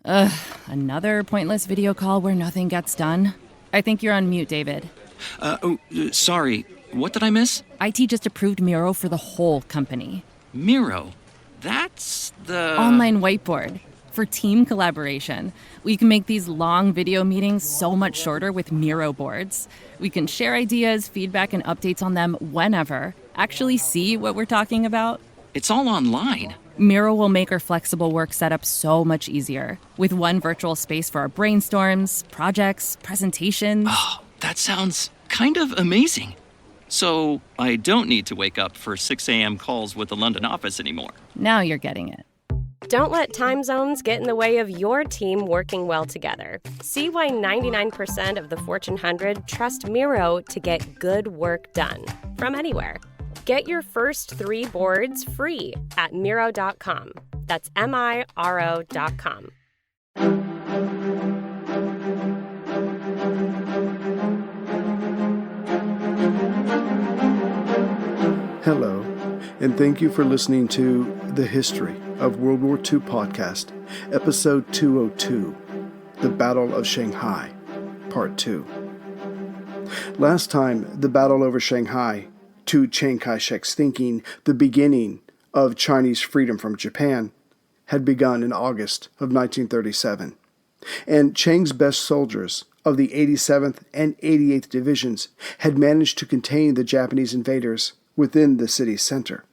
Ugh, another pointless video call where nothing gets done. I think you're on mute, David. Sorry. What did I miss? IT just approved Miro for the whole company. Miro. That's the... Online whiteboard. For team collaboration. We can make these long video meetings so much shorter with Miro boards. We can share ideas, feedback, and updates on them whenever. Actually see what we're talking about. It's all online. Miro will make our flexible work setup so much easier. With one virtual space for our brainstorms, projects, presentations. Oh, that sounds kind of amazing. So I don't need to wake up for 6 a.m. calls with the London office anymore. Now you're getting it. Don't let time zones get in the way of your team working well together. See why 99% of the Fortune 100 trust Miro to get good work done from anywhere. Get your first 3 boards free at Miro.com. That's MIRO.com. Hello, and thank you for listening to The History of World War II podcast, episode 202, The Battle of Shanghai, part 2. Last time, the battle over Shanghai, to Chiang Kai-Shek's thinking, the beginning of Chinese freedom from Japan, had begun in August of 1937, and Chiang's best soldiers of the 87th and 88th Divisions had managed to contain the Japanese invaders within the city's center.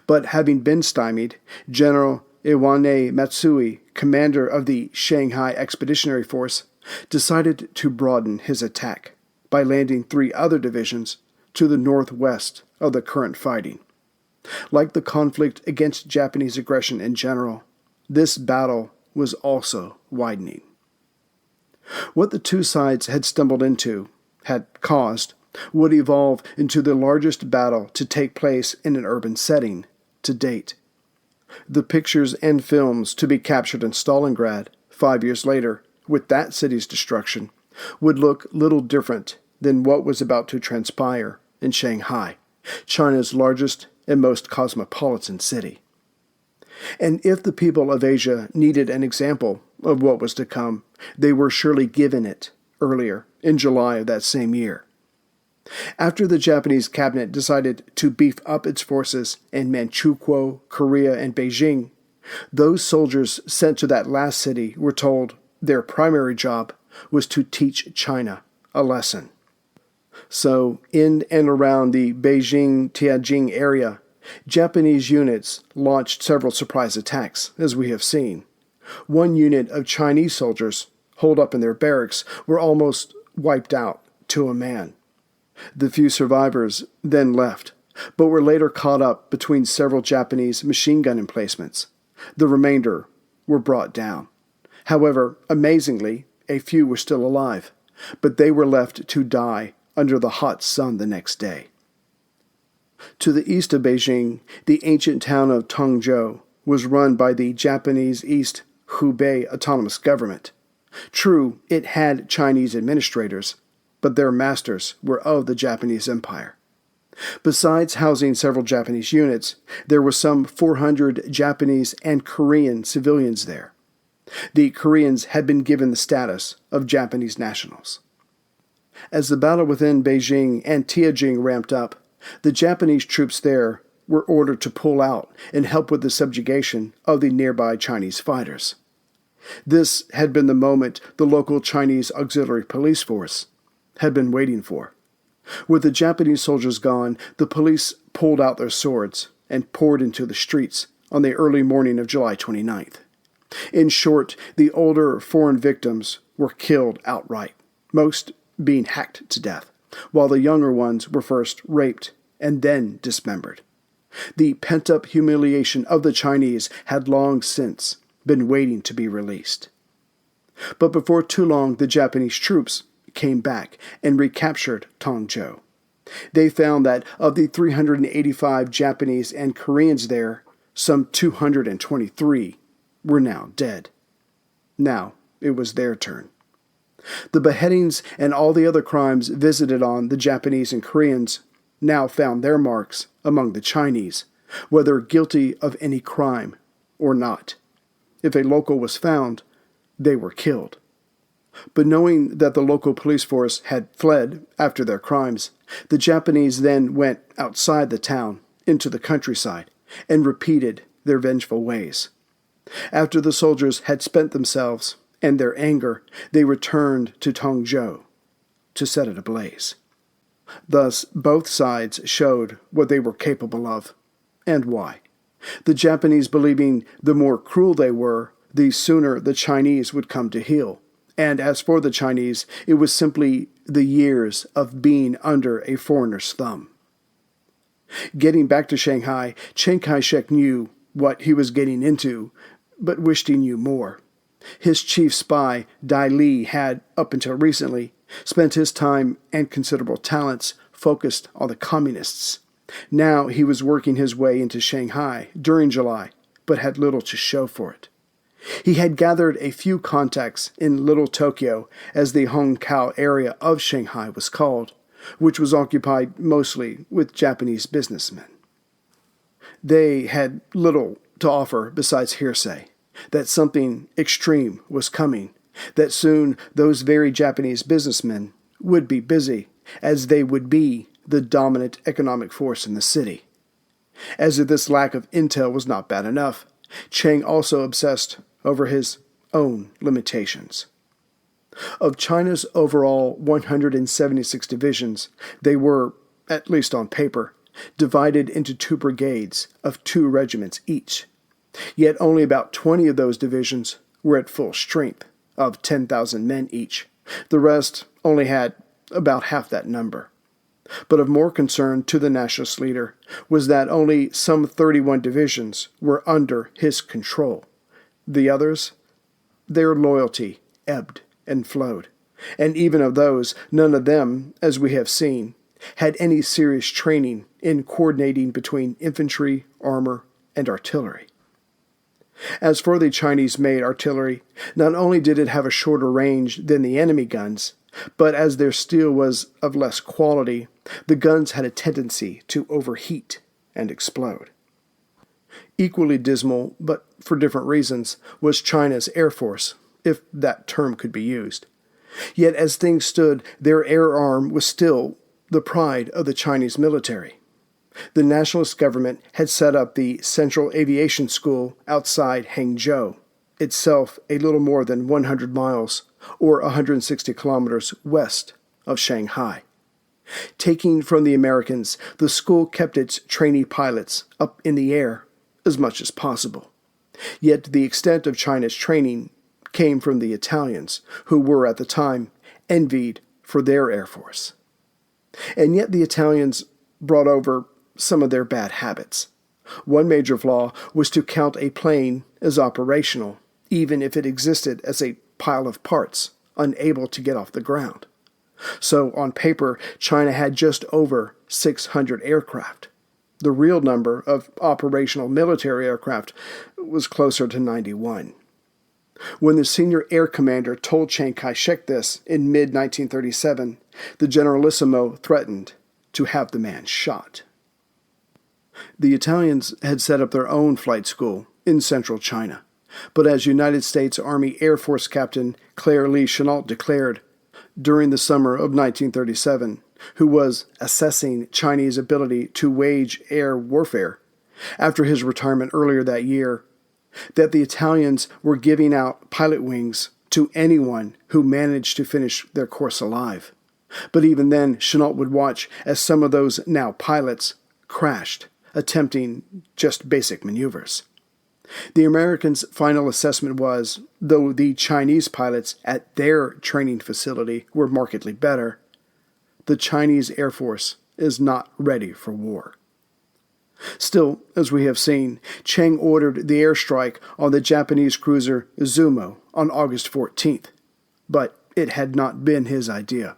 But having been stymied, General Iwane Matsui, commander of the Shanghai Expeditionary Force, decided to broaden his attack by landing 3 other divisions to the northwest of the current fighting. Like the conflict against Japanese aggression in general, this battle was also widening. What the two sides had stumbled into, had caused, would evolve into the largest battle to take place in an urban setting to date. The pictures and films to be captured in Stalingrad 5 years later, with that city's destruction, would look little different than what was about to transpire in Shanghai, China's largest and most cosmopolitan city. And if the people of Asia needed an example of what was to come, they were surely given it earlier in July of that same year. After the Japanese cabinet decided to beef up its forces in Manchukuo, Korea, and Beijing, those soldiers sent to that last city were told their primary job was to teach China a lesson. So, in and around the Beijing-Tianjin area, Japanese units launched several surprise attacks, as we have seen. One unit of Chinese soldiers, holed up in their barracks, were almost wiped out to a man. The few survivors then left, but were later caught up between several Japanese machine gun emplacements. The remainder were brought down. However, amazingly, a few were still alive, but they were left to die under the hot sun the next day. To the east of Beijing, the ancient town of Tongzhou was run by the Japanese East Hubei Autonomous Government. True, it had Chinese administrators, but their masters were of the Japanese Empire. Besides housing several Japanese units, there were some 400 Japanese and Korean civilians there. The Koreans had been given the status of Japanese nationals. As the battle within Beijing and Tianjin ramped up, the Japanese troops there were ordered to pull out and help with the subjugation of the nearby Chinese fighters. This had been the moment the local Chinese auxiliary police force had been waiting for. With the Japanese soldiers gone, the police pulled out their swords and poured into the streets on the early morning of July 29th. In short, the older foreign victims were killed outright, most being hacked to death, while the younger ones were first raped and then dismembered. The pent-up humiliation of the Chinese had long since been waiting to be released. But before too long, the Japanese troops came back and recaptured Tongzhou. They found that of the 385 Japanese and Koreans there, some 223 were now dead. Now it was their turn. The beheadings and all the other crimes visited on the Japanese and Koreans now found their marks among the Chinese, whether guilty of any crime or not. If a local was found, they were killed. But knowing that the local police force had fled after their crimes, the Japanese then went outside the town, into the countryside, and repeated their vengeful ways. After the soldiers had spent themselves and their anger, they returned to Tongzhou to set it ablaze. Thus, both sides showed what they were capable of, and why. The Japanese believing the more cruel they were, the sooner the Chinese would come to heel. And as for the Chinese, it was simply the years of being under a foreigner's thumb. Getting back to Shanghai, Chiang Kai-Shek knew what he was getting into, but wished he knew more. His chief spy, Dai Li, had, up until recently, spent his time and considerable talents focused on the communists. Now he was working his way into Shanghai during July, but had little to show for it. He had gathered a few contacts in Little Tokyo, as the Hongkou area of Shanghai was called, which was occupied mostly with Japanese businessmen. They had little to offer besides hearsay, that something extreme was coming, that soon those very Japanese businessmen would be busy, as they would be the dominant economic force in the city. As if this lack of intel was not bad enough, Chiang also obsessed over his own limitations. Of China's overall 176 divisions, they were, at least on paper, divided into 2 brigades of 2 regiments each. Yet only about 20 of those divisions were at full strength, of 10,000 men each. The rest only had about half that number. But of more concern to the nationalist leader was that only some 31 divisions were under his control. The others, their loyalty ebbed and flowed, and even of those, none of them, as we have seen, had any serious training in coordinating between infantry, armor, and artillery. As for the Chinese-made artillery, not only did it have a shorter range than the enemy guns, but as their steel was of less quality, the guns had a tendency to overheat and explode. Equally dismal, but for different reasons, was China's Air Force, if that term could be used. Yet as things stood, their air arm was still the pride of the Chinese military. The nationalist government had set up the Central Aviation School outside Hangzhou, itself a little more than 100 miles or 160 kilometers west of Shanghai. Taking from the Americans, the school kept its trainee pilots up in the air as much as possible. Yet the extent of China's training came from the Italians, who were at the time envied for their air force. And yet the Italians brought over some of their bad habits. One major flaw was to count a plane as operational, even if it existed as a pile of parts, unable to get off the ground. So, on paper, China had just over 600 aircraft. The real number of operational military aircraft was closer to 91. When the senior air commander told Chiang Kai-Shek this in mid-1937, the Generalissimo threatened to have the man shot. The Italians had set up their own flight school in central China, but as United States Army Air Force Captain Claire Lee Chennault declared during the summer of 1937, who was assessing Chinese ability to wage air warfare after his retirement earlier that year, that the Italians were giving out pilot wings to anyone who managed to finish their course alive. But even then, Chennault would watch as some of those now pilots crashed, attempting just basic maneuvers. The Americans' final assessment was, though the Chinese pilots at their training facility were markedly better, the Chinese Air Force is not ready for war. Still, as we have seen, Chiang ordered the airstrike on the Japanese cruiser Izumo on August 14th, but it had not been his idea.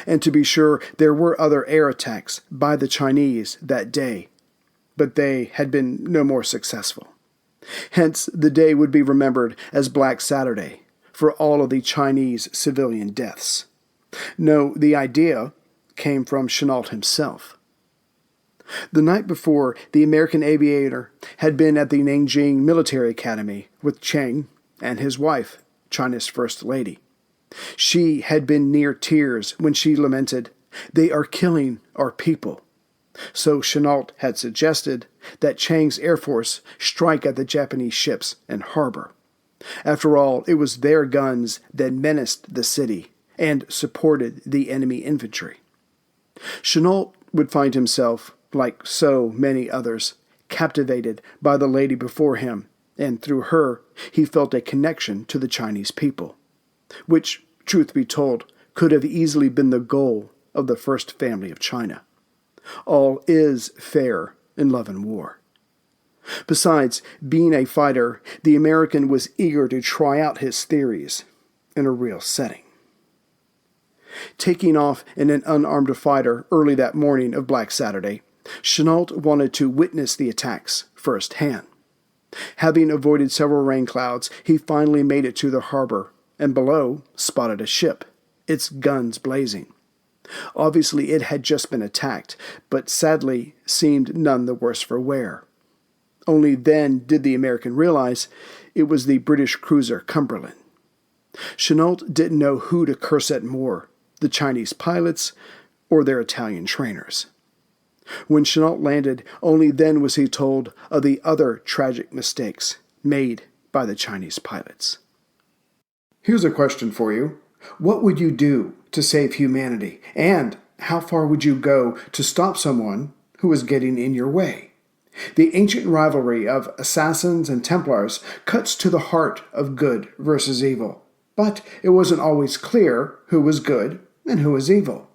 And to be sure, there were other air attacks by the Chinese that day, but they had been no more successful. Hence, the day would be remembered as Black Saturday for all of the Chinese civilian deaths. No, the idea came from Chennault himself. The night before, the American aviator had been at the Nanjing Military Academy with Chiang and his wife, China's First Lady. She had been near tears when she lamented, "They are killing our people." So Chennault had suggested that Chiang's Air Force strike at the Japanese ships and harbor. After all, it was their guns that menaced the city and supported the enemy infantry. Chennault would find himself, like so many others, captivated by the lady before him, and through her he felt a connection to the Chinese people, which, truth be told, could have easily been the goal of the first family of China. All is fair in love and war. Besides being a fighter, the American was eager to try out his theories in a real setting. Taking off in an unarmed fighter early that morning of Black Saturday, Chennault wanted to witness the attacks firsthand. Having avoided several rain clouds, he finally made it to the harbor, and below spotted a ship, its guns blazing. Obviously it had just been attacked, but sadly seemed none the worse for wear. Only then did the American realize it was the British cruiser Cumberland. Chennault didn't know who to curse at more, the Chinese pilots or their Italian trainers. When Chennault landed, only then was he told of the other tragic mistakes made by the Chinese pilots. Here's a question for you. What would you do to save humanity? And how far would you go to stop someone who is getting in your way? The ancient rivalry of assassins and Templars cuts to the heart of good versus evil, but it wasn't always clear who was good and who was evil.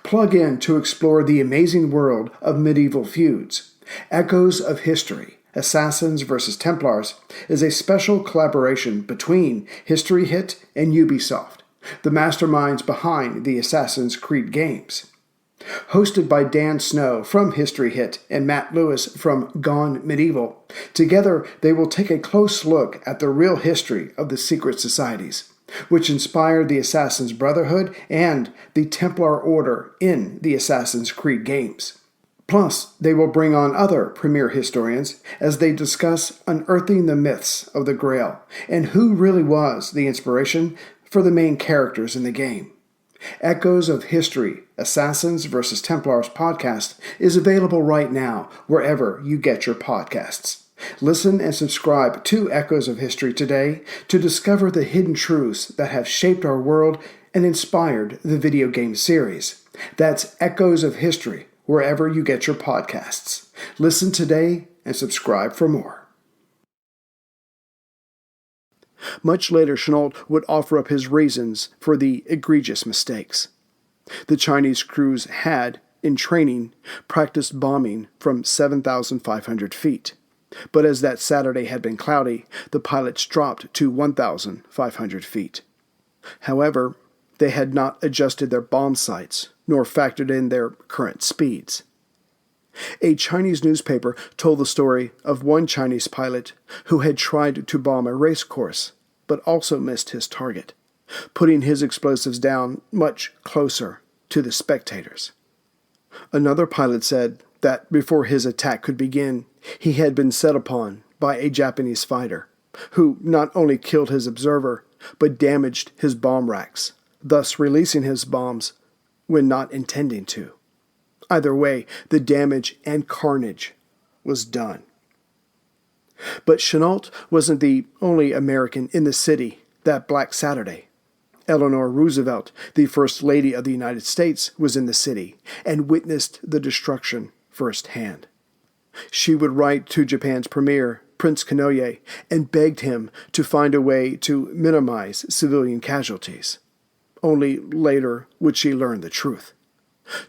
Plug in to explore the amazing world of medieval feuds. Echoes of History, Assassins vs. Templars is a special collaboration between History Hit and Ubisoft, the masterminds behind the Assassin's Creed games. Hosted by Dan Snow from History Hit and Matt Lewis from Gone Medieval, together they will take a close look at the real history of the secret societies, which inspired the Assassin's Brotherhood and the Templar Order in the Assassin's Creed games. Plus, they will bring on other premier historians as they discuss unearthing the myths of the Grail and who really was the inspiration for the main characters in the game. Echoes of History, Assassins vs. Templars podcast is available right now wherever you get your podcasts. Listen and subscribe to Echoes of History today to discover the hidden truths that have shaped our world and inspired the video game series. That's Echoes of History wherever you get your podcasts. Listen today and subscribe for more. Much later, Chennault would offer up his reasons for the egregious mistakes. The Chinese crews had, in training, practiced bombing from 7,500 feet. But as that Saturday had been cloudy, the pilots dropped to 1,500 feet. However, they had not adjusted their bomb sights, nor factored in their current speeds. A Chinese newspaper told the story of one Chinese pilot who had tried to bomb a race course, but also missed his target, putting his explosives down much closer to the spectators. Another pilot said that before his attack could begin, he had been set upon by a Japanese fighter, who not only killed his observer, but damaged his bomb racks, thus releasing his bombs when not intending to. Either way, the damage and carnage was done. But Chennault wasn't the only American in the city that Black Saturday. Eleanor Roosevelt, the First Lady of the United States, was in the city and witnessed the destruction firsthand. She would write to Japan's premier, Prince Chennault, and begged him to find a way to minimize civilian casualties. Only later would she learn the truth.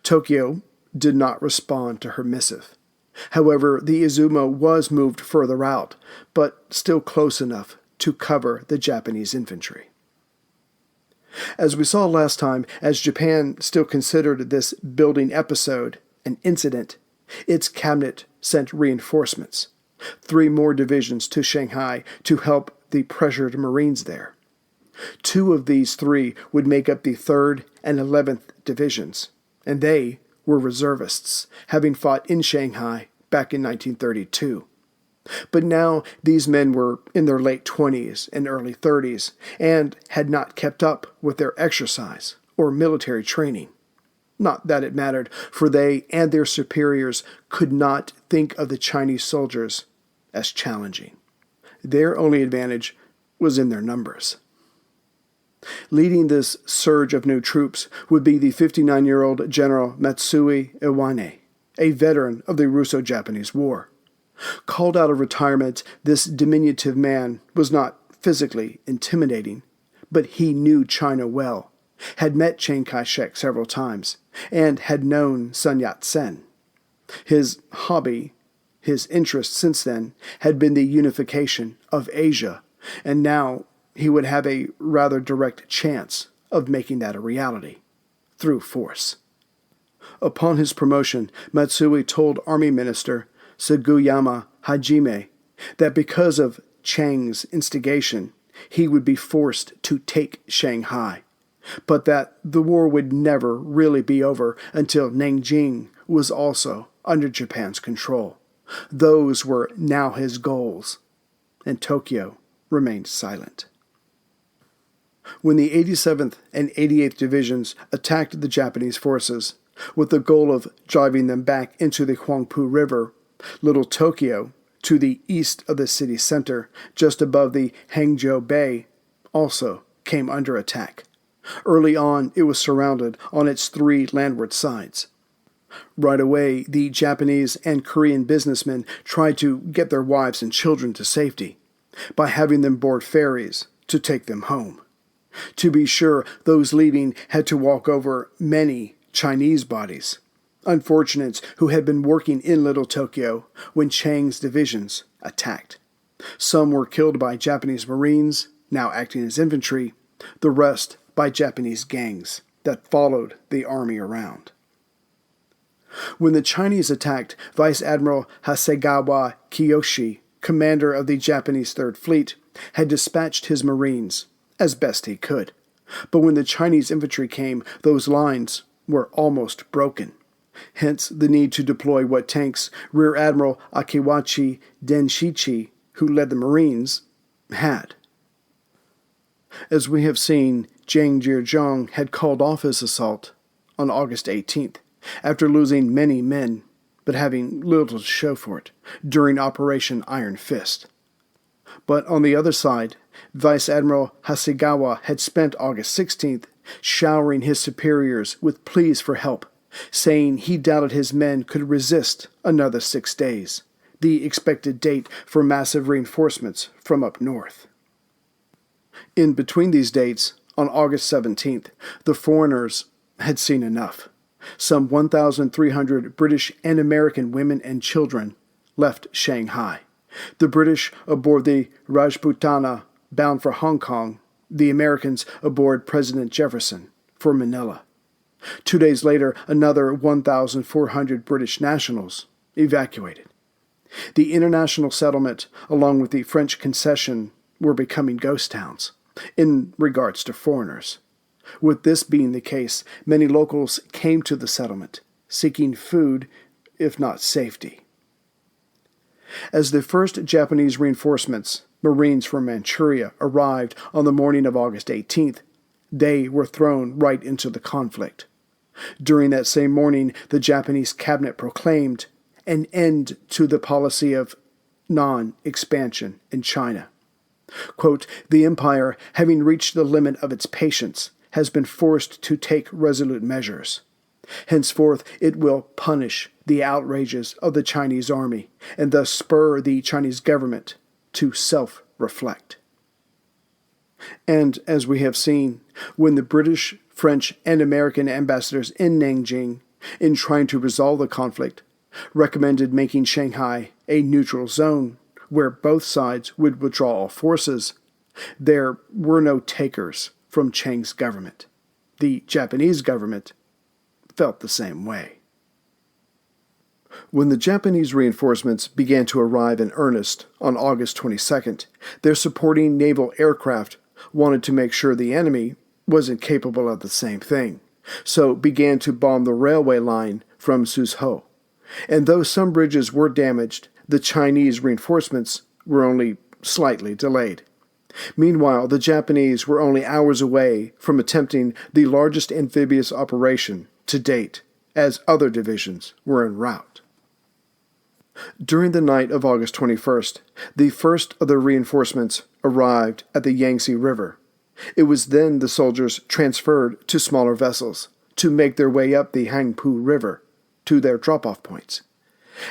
Tokyo did not respond to her missive. However, the Izumo was moved further out, but still close enough to cover the Japanese infantry. As we saw last time, as Japan still considered this building episode an incident, its cabinet sent reinforcements, 3 more divisions to Shanghai to help the pressured Marines there. 2 of these 3 would make up the 3rd and 11th divisions, and they were reservists, having fought in Shanghai back in 1932. But now these men were in their late 20s and early 30s and had not kept up with their exercise or military training. Not that it mattered, for they and their superiors could not think of the Chinese soldiers as challenging. Their only advantage was in their numbers. Leading this surge of new troops would be the 59-year-old General Matsui Iwane, a veteran of the Russo-Japanese War. Called out of retirement, this diminutive man was not physically intimidating, but he knew China well, had met Chiang Kai-Shek several times, and had known Sun Yat-sen. His hobby, his interest since then, had been the unification of Asia, and now he would have a rather direct chance of making that a reality, through force. Upon his promotion, Matsui told Army Minister Sugiyama Hajime that because of Chiang's instigation, he would be forced to take Shanghai, but that the war would never really be over until Nanjing was also under Japan's control. Those were now his goals, and Tokyo remained silent. When the 87th and 88th Divisions attacked the Japanese forces, with the goal of driving them back into the Huangpu River, Little Tokyo, to the east of the city center, just above the Hangzhou Bay, also came under attack. Early on, it was surrounded on its three landward sides. Right away, the Japanese and Korean businessmen tried to get their wives and children to safety by having them board ferries to take them home. To be sure, those leaving had to walk over many Chinese bodies, unfortunates who had been working in Little Tokyo when Chiang's divisions attacked. Some were killed by Japanese Marines, now acting as infantry, the rest by Japanese gangs that followed the army around. When the Chinese attacked, Vice Admiral Hasegawa Kiyoshi, commander of the Japanese Third Fleet, had dispatched his Marines as best he could. But when the Chinese infantry came, those lines were almost broken. Hence the need to deploy what tanks Rear Admiral Akiwachi Denshichi, who led the Marines, had. As we have seen, Jang Jir-jong had called off his assault on August 18th, after losing many men, but having little to show for it, during Operation Iron Fist. But on the other side, Vice Admiral Hasegawa had spent August 16th showering his superiors with pleas for help, saying he doubted his men could resist another 6 days, the expected date for massive reinforcements from up north. In between these dates, on August 17th, the foreigners had seen enough. Some 1,300 British and American women and children left Shanghai. The British aboard the Rajputana, bound for Hong Kong, the Americans aboard President Jefferson for Manila. 2 days later, another 1,400 British nationals evacuated. The international settlement, along with the French concession, were becoming ghost towns in regards to foreigners. With this being the case, many locals came to the settlement, seeking food, if not safety. As the first Japanese reinforcements, Marines from Manchuria, arrived on the morning of August 18th, they were thrown right into the conflict. During that same morning, the Japanese cabinet proclaimed an end to the policy of non-expansion in China. Quote, "The empire, having reached the limit of its patience, has been forced to take resolute measures. Henceforth, it will punish the outrages of the Chinese army and thus spur the Chinese government to self-reflect." And as we have seen, when the British, French, and American ambassadors in Nanjing, in trying to resolve the conflict, recommended making Shanghai a neutral zone where both sides would withdraw all forces, there were no takers from Chiang's government. The Japanese government felt the same way. When the Japanese reinforcements began to arrive in earnest on August 22nd, their supporting naval aircraft wanted to make sure the enemy wasn't capable of the same thing, so began to bomb the railway line from Suzhou. And though some bridges were damaged, The Chinese reinforcements were only slightly delayed. Meanwhile, the Japanese were only hours away from attempting the largest amphibious operation to date, as other divisions were en route. During the night of August 21st, the first of the reinforcements arrived at the Yangtze River. It was then the soldiers transferred to smaller vessels to make their way up the Hangpu River to their drop-off points.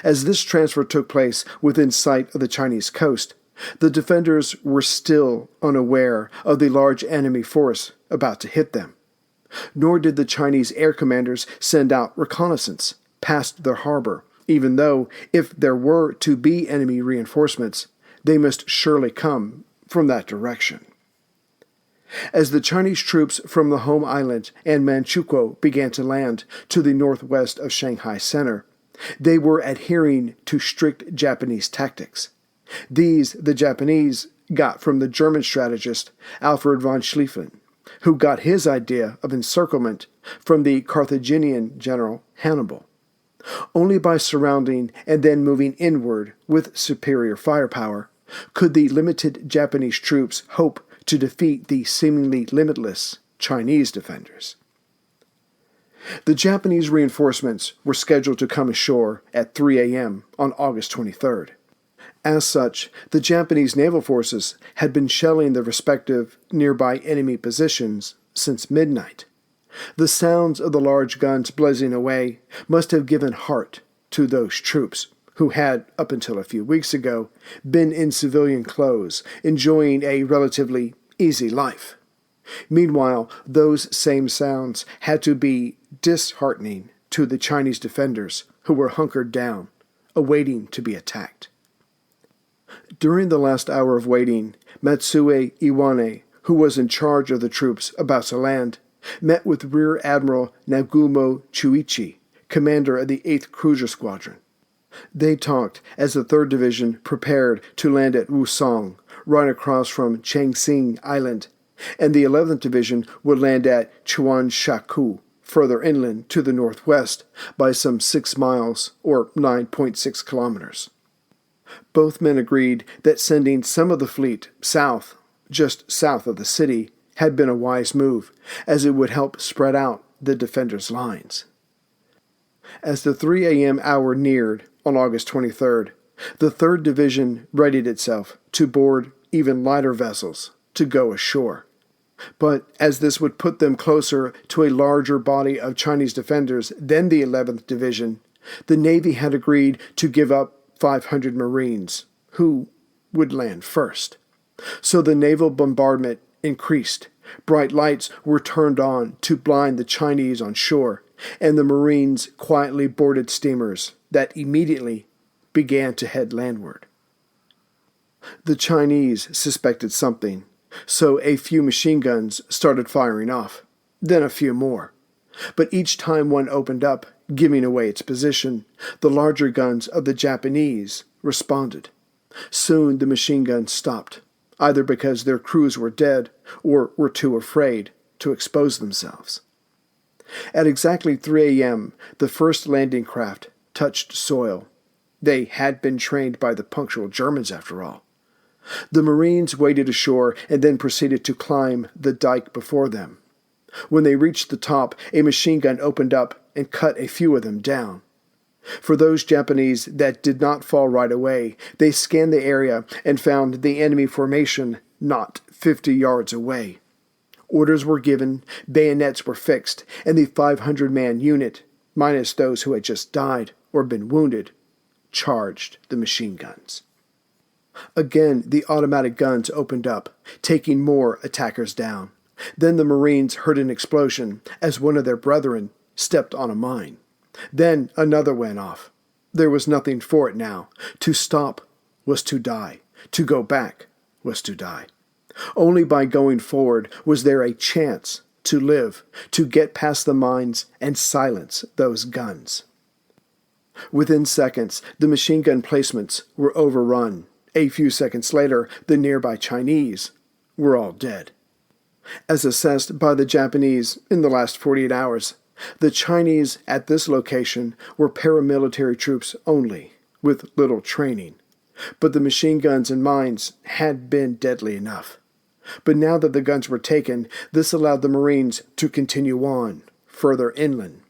As this transfer took place within sight of the Chinese coast, the defenders were still unaware of the large enemy force about to hit them. Nor did the Chinese air commanders send out reconnaissance past their harbor, even though, if there were to be enemy reinforcements, they must surely come from that direction. As the Chinese troops from the home island and Manchukuo began to land to the northwest of Shanghai Center, they were adhering to strict Japanese tactics. These the Japanese got from the German strategist Alfred von Schlieffen, who got his idea of encirclement from the Carthaginian general Hannibal. Only by surrounding and then moving inward with superior firepower could the limited Japanese troops hope to defeat the seemingly limitless Chinese defenders. The Japanese reinforcements were scheduled to come ashore at 3 a.m. on August 23rd. As such, the Japanese naval forces had been shelling the respective nearby enemy positions since midnight. The sounds of the large guns blazing away must have given heart to those troops who had, up until a few weeks ago, been in civilian clothes, enjoying a relatively easy life. Meanwhile, those same sounds had to be disheartening to the Chinese defenders who were hunkered down, awaiting to be attacked. During the last hour of waiting, Matsue Iwane, who was in charge of the troops about to land, met with Rear Admiral Nagumo Chuichi, commander of the 8th Cruiser Squadron. They talked as the 3rd Division prepared to land at Wusong, right across from Changsing Island, and the 11th Division would land at Chuanshaku, further inland to the northwest by some 6 miles or 9.6 kilometers. Both men agreed that sending some of the fleet south, just south of the city, had been a wise move, as it would help spread out the defenders' lines. As the 3 a.m. hour neared on August 23rd, the 3rd Division readied itself to board even lighter vessels to go ashore. But as this would put them closer to a larger body of Chinese defenders than the 11th Division, the Navy had agreed to give up 500 Marines, who would land first. So the naval bombardment increased. Bright lights were turned on to blind the Chinese on shore, and the Marines quietly boarded steamers that immediately began to head landward. The Chinese suspected something, so a few machine guns started firing off, then a few more. But each time one opened up, giving away its position, the larger guns of the Japanese responded. Soon the machine guns stopped, either because their crews were dead or were too afraid to expose themselves. At exactly 3 a.m., the first landing craft touched soil. They had been trained by the punctual Germans, after all. The Marines waded ashore and then proceeded to climb the dike before them. When they reached the top, a machine gun opened up and cut a few of them down. For those Japanese that did not fall right away, they scanned the area and found the enemy formation not 50 yards away. Orders were given, bayonets were fixed, and the 500-man unit, minus those who had just died or been wounded, charged the machine guns. Again, the automatic guns opened up, taking more attackers down. Then the Marines heard an explosion as one of their brethren stepped on a mine. Then another went off. There was nothing for it now. To stop was to die. To go back was to die. Only by going forward was there a chance to live, to get past the mines and silence those guns. Within seconds, the machine gun placements were overrun. A few seconds later, the nearby Chinese were all dead. As assessed by the Japanese in the last 48 hours, the Chinese at this location were paramilitary troops only, with little training, but the machine guns and mines had been deadly enough. But now that the guns were taken, this allowed the Marines to continue on, further inland.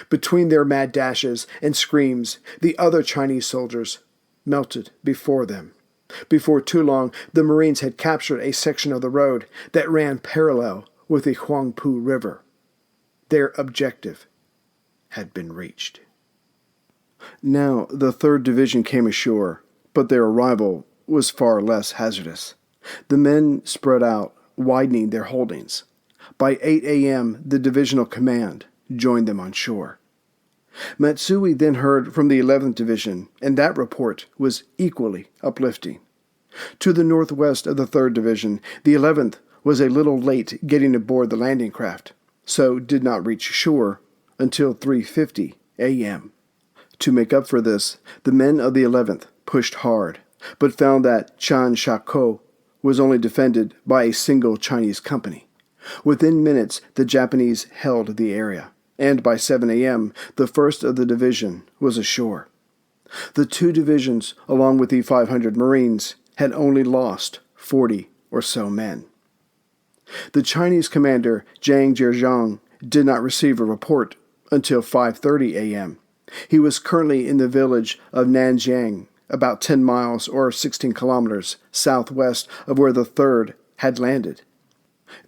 Between their mad dashes and screams, the other Chinese soldiers melted before them. Before too long, the Marines had captured a section of the road that ran parallel with the Huangpu River. Their objective had been reached. Now the 3rd Division came ashore, but their arrival was far less hazardous. The men spread out, widening their holdings. By 8 a.m., the divisional command joined them on shore. Matsui then heard from the 11th Division, and that report was equally uplifting. To the northwest of the 3rd Division, the 11th was a little late getting aboard the landing craft, so did not reach shore until 3:50 a.m. To make up for this, the men of the 11th pushed hard, but found that Chiang Kai-Shek was only defended by a single Chinese company. Within minutes, the Japanese held the area, and by 7 a.m., the 1st of the division was ashore. The 2 divisions, along with the 500 Marines, had only lost 40 or so men. The Chinese commander, Zhang Zhejiang, did not receive a report until 5:30 a.m. He was currently in the village of Nanjiang, about 10 miles or 16 kilometers southwest of where the 3rd had landed.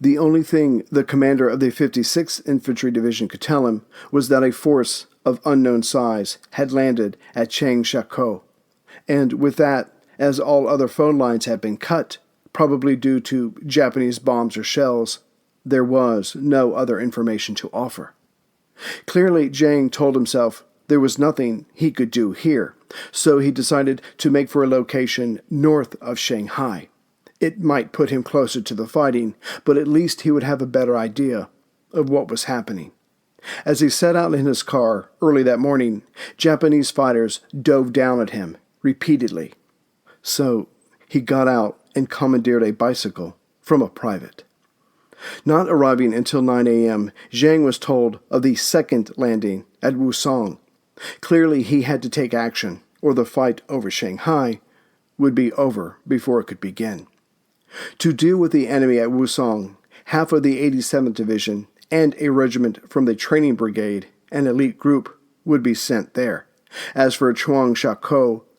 The only thing the commander of the 56th Infantry Division could tell him was that a force of unknown size had landed at Chiang Kai-Shek, and with that, as all other phone lines had been cut, probably due to Japanese bombs or shells, there was no other information to offer. Clearly, Zhang told himself there was nothing he could do here, so he decided to make for a location north of Shanghai. It might put him closer to the fighting, but at least he would have a better idea of what was happening. As he set out in his car early that morning, Japanese fighters dove down at him repeatedly. So he got out and commandeered a bicycle from a private. Not arriving until 9 a.m., Zhang was told of the 2nd landing at Wusong. Clearly he had to take action, or the fight over Shanghai would be over before it could begin. To deal with the enemy at Wusong, half of the 87th Division and a regiment from the training brigade, an elite group, would be sent there. As for Chiang Kai-Shek,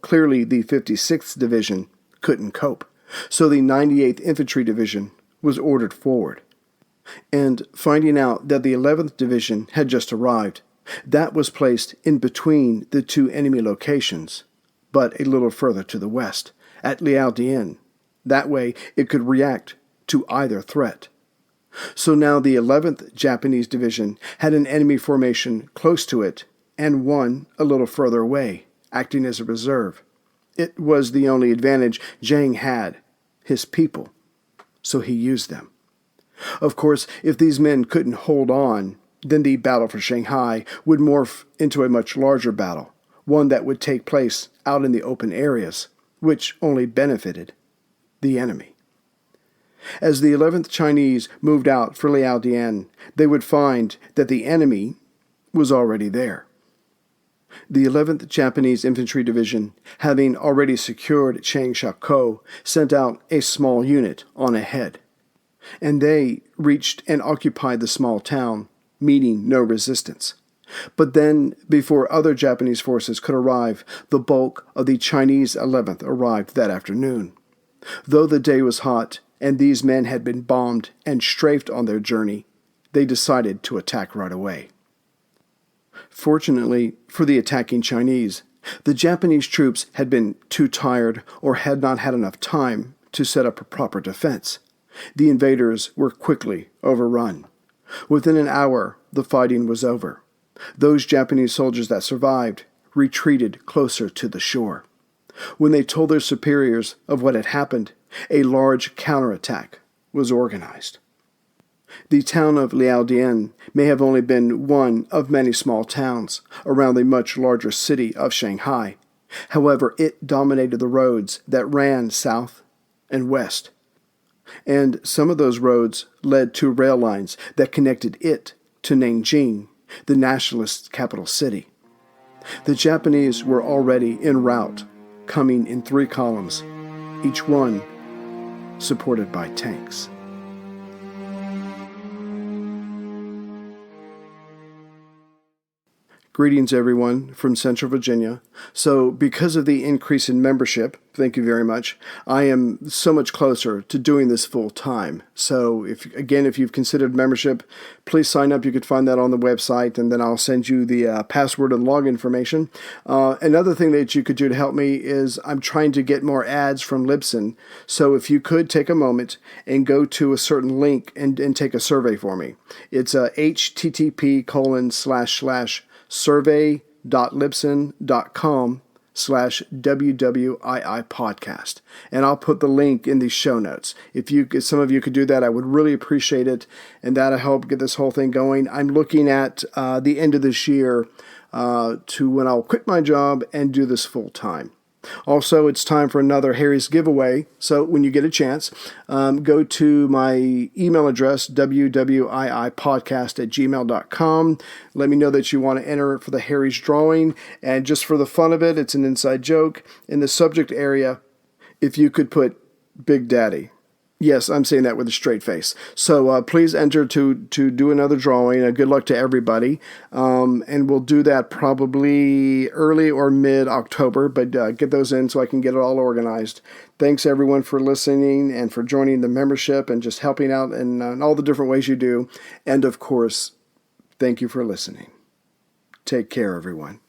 clearly the 56th Division couldn't cope, so the 98th Infantry Division was ordered forward. And finding out that the 11th Division had just arrived, that was placed in between the 2 enemy locations, but a little further to the west, at Liaodian. That way it could react to either threat. So now the 11th Japanese Division had an enemy formation close to it and one a little further away, acting as a reserve. It was the only advantage Zhang had, his people, so he used them. Of course, if these men couldn't hold on, then the battle for Shanghai would morph into a much larger battle, one that would take place out in the open areas, which only benefited the enemy. As the 11th Chinese moved out for Liaodian, they would find that the enemy was already there. The 11th Japanese Infantry Division, having already secured Chiang Kai-Shek, sent out a small unit on ahead, and they reached and occupied the small town, meeting no resistance. But then, before other Japanese forces could arrive, the bulk of the Chinese 11th arrived that afternoon. Though the day was hot, and these men had been bombed and strafed on their journey, they decided to attack right away. Fortunately for the attacking Chinese, the Japanese troops had been too tired or had not had enough time to set up a proper defense. The invaders were quickly overrun. Within an hour, the fighting was over. Those Japanese soldiers that survived retreated closer to the shore. When they told their superiors of what had happened, a large counterattack was organized. The town of Liaodian may have only been one of many small towns around the much larger city of Shanghai. However, it dominated the roads that ran south and west. And some of those roads led to rail lines that connected it to Nanjing, the nationalist capital city. The Japanese were already en route, coming in 3 columns, each one supported by tanks. Greetings, everyone, from Central Virginia. So, because of the increase in membership, thank you very much, I am so much closer to doing this full time. So, if you've considered membership, please sign up. You could find that on the website, and then I'll send you the password and log information. Another thing that you could do to help me is I'm trying to get more ads from Libsyn. So, if you could take a moment and go to a certain link and take a survey for me. It's http://survey.libsyn.com/WWII podcast. And I'll put the link in the show notes. If some of you could do that, I would really appreciate it. And that'll help get this whole thing going. I'm looking at the end of this year to when I'll quit my job and do this full time. Also, it's time for another Harry's giveaway. So when you get a chance, go to my email address, wwiipodcast@gmail.com. Let me know that you want to enter for the Harry's drawing. And just for the fun of it, it's an inside joke. In the subject area, if you could put Big Daddy. Yes, I'm saying that with a straight face. So please enter to do another drawing. Good luck to everybody. And we'll do that probably early or mid-October, but get those in so I can get it all organized. Thanks, everyone, for listening and for joining the membership and just helping out in all the different ways you do. And, of course, thank you for listening. Take care, everyone.